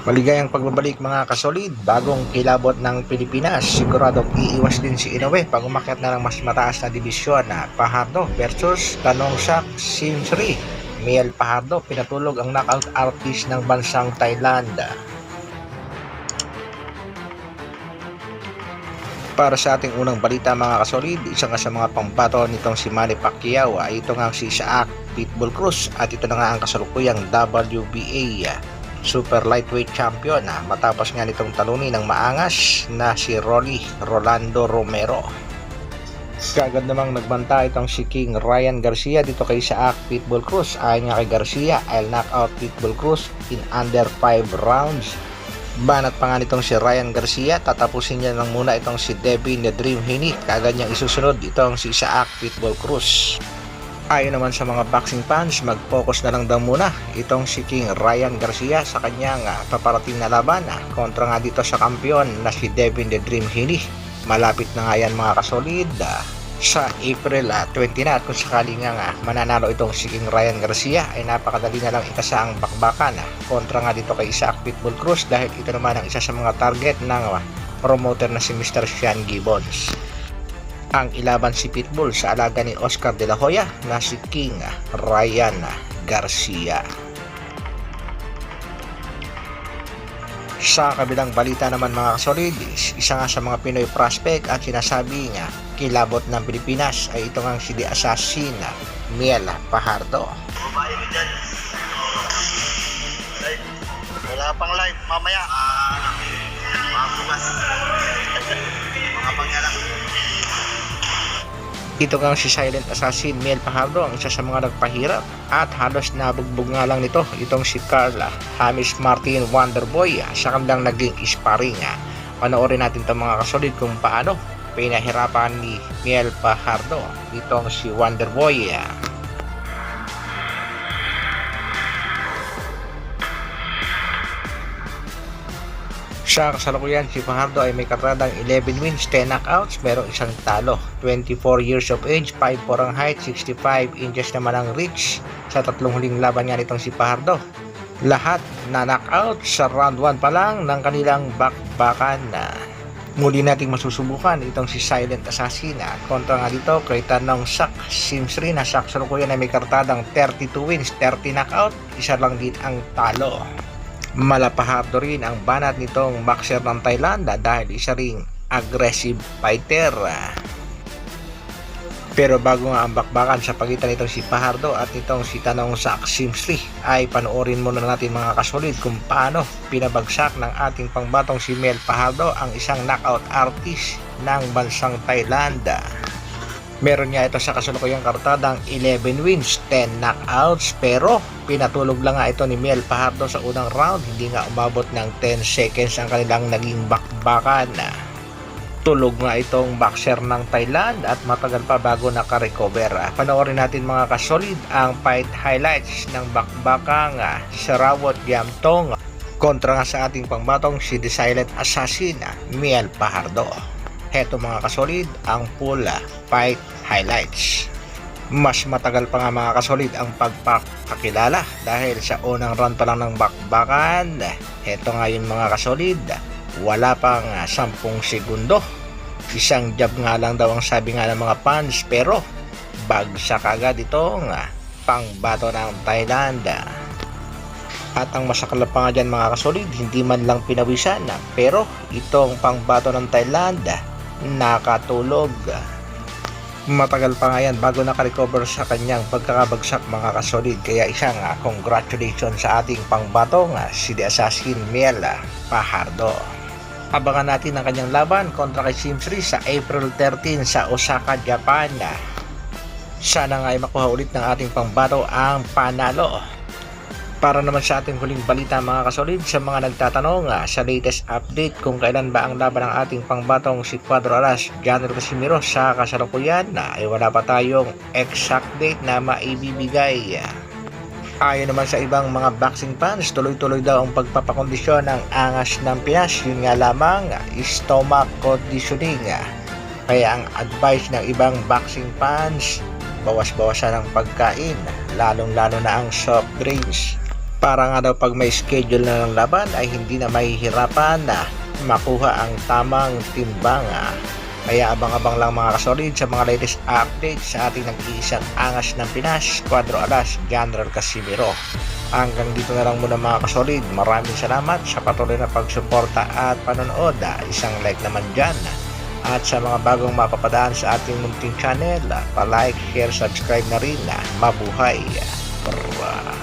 Maligayang pagbabalik mga kasolid, bagong kilabot ng Pilipinas, siguradong iiwas din si Inoue pag umakyat na ng mas mataas na dibisyon na Fajardo versus Tanongsak Simsri. Miel Fajardo pinatulog ang knockout artist ng bansang Thailand. Para sa ating unang balita mga kasolid, isa nga sa mga pambato nitong si Manny Pacquiao ay ito nga si Isaac Pitbull Cruz at ito na nga ang kasalukuyang WBA Super Lightweight Champion matapos nga nitong talunin ng maangas na si Rolando Romero. Kagad namang nagbanta itong si King Ryan Garcia dito kay Isaac Pitbull Cruz. Ayon nga kay Garcia, I'll knock out Pitbull Cruz in under 5 rounds. Banat pa nga nitong si Ryan Garcia, tatapusin niya lang muna itong si Devin the Dream Haney. Kagad niyang isusunod itong si Isaac Pitbull Cruz. Ayon naman sa mga boxing fans, mag-focus na lang daw muna itong si King Ryan Garcia sa kanyang paparating na laban kontra nga dito sa kampiyon na si Devin the Dream Haney. Malapit na nga yan mga kasolid sa April 20 na, at kung sakali nga mananalo itong si King Ryan Garcia ay napakadali na lang ikasa ang bakbakan kontra nga dito kay Isaac Pitbull Cruz dahil ito naman ang isa sa mga target ng promoter na si Mr. Sean Gibbons. Ang ilaban si Pitbull sa alaga ni Oscar De La Hoya na si King Ryan Garcia. Sa kabilang balita naman mga kasolid, isa nga sa mga Pinoy prospect at sinasabi niya kilabot ng Pilipinas ay ito nga si The Assassin Miel Fajardo. Wala pang live mamaya. Mga bukas. Mga pangyalang. Ito nga si Silent Assassin Miel Fajardo, ang isa sa mga nagpahirap at halos nabugbog nga lang nito itong si Carla James Martin Wonderboy sa kanilang naging sparring. Panoorin natin itong mga kasolid kung paano pinahirapan ni Miel Fajardo itong si Wonderboy. Sa kasalukuyan, si Fajardo ay may katradang 11 wins, 10 knockouts, merong isang talo. 24 years of age, 5'4" ang height, 65 inches naman ang reach sa tatlong huling laban nga nitong si Fajardo. Lahat na knockout sa round 1 pa lang ng kanilang bakbakan. Muli nating masusubukan itong si Silent Assassin kontra nga dito kay Tanongsak Simsri na sa kasalukuyan ay may kartadang 32 wins, 30 knockout, isa lang din ang talo. Malapahardo rin ang banat nitong boxer ng Thailand dahil isa ring aggressive fighter. Pero bago nga ang bakbakan sa pagitan nitong si Fajardo at itong si Tanongsak Simsri ay panoorin muna natin mga kasolid kung paano pinabagsak ng ating pangbatong si Miel Fajardo ang isang knockout artist ng bansang Thailand. Meron nga ito sa kasalukuyang kartadang 11 wins, 10 knockouts, pero pinatulog lang nga ito ni Miel Fajardo sa unang round. Hindi nga umabot ng 10 seconds ang kanilang naging bakbakan. Tulog nga itong boxer ng Thailand at matagal pa bago nakarecover. Panoorin natin mga kasolid ang fight highlights ng bakbakang Sarawat Gyamtong kontra nga sa ating pangbatong si The Silent Assassin Miel Fajardo. Heto mga kasolid ang full fight highlights. Mas matagal pa nga mga kasolid ang pagpapakilala dahil sa unang round pa lang ng bakbakan. Heto nga yun mga kasolid, wala pang 10 segundo. Isang jab nga lang daw ang sabi nga ng mga fans, pero bagsak agad itong pangbato ng Thailand. At ang masakala pa nga dyan mga kasolid, hindi man lang pinawisan pero itong pangbato ng Thailand nakatulog. Matagal pa nga yan bago nakarecover sa kanyang pagkakabagsak mga kasolid, kaya isang congratulations sa ating pangbatong si The Assassin Miel Fajardo. Abangan natin ang kanyang laban kontra kay Simsri sa April 13 sa Osaka, Japan. Sana nga ay makuha ulit ng ating pangbato ang panalo. Para naman sa ating huling balita mga kasolid, sa mga nagtatanong sa latest update kung kailan ba ang laban ng ating pangbatong si Cuadro Alas Janel Casimiro sa kasalukuyan ay wala pa tayong exact date na maibibigay. Ayon naman sa ibang mga boxing fans, tuloy-tuloy daw ang pagpapakondisyon ng angas ng Pinas. Yun nga lamang, stomach conditioning. Kaya ang advice ng ibang boxing fans, bawas-bawasan ang pagkain, lalong-lalo na ang soft drinks. Para nga daw pag may schedule na ng laban ay hindi na mahihirapan na makuha ang tamang timbang. Kaya abang-abang lang mga kasolid sa mga latest updates sa ating nag-iisang angas ng Pinas, Cuadro Alas, General Casimiro. Hanggang dito na lang muna mga kasolid. Maraming salamat sa patuloy na pagsuporta at panonood. Isang like naman dyan. At sa mga bagong mapapadaan sa ating munting channel, pa-like, share, subscribe na rin. Mabuhay! Bye!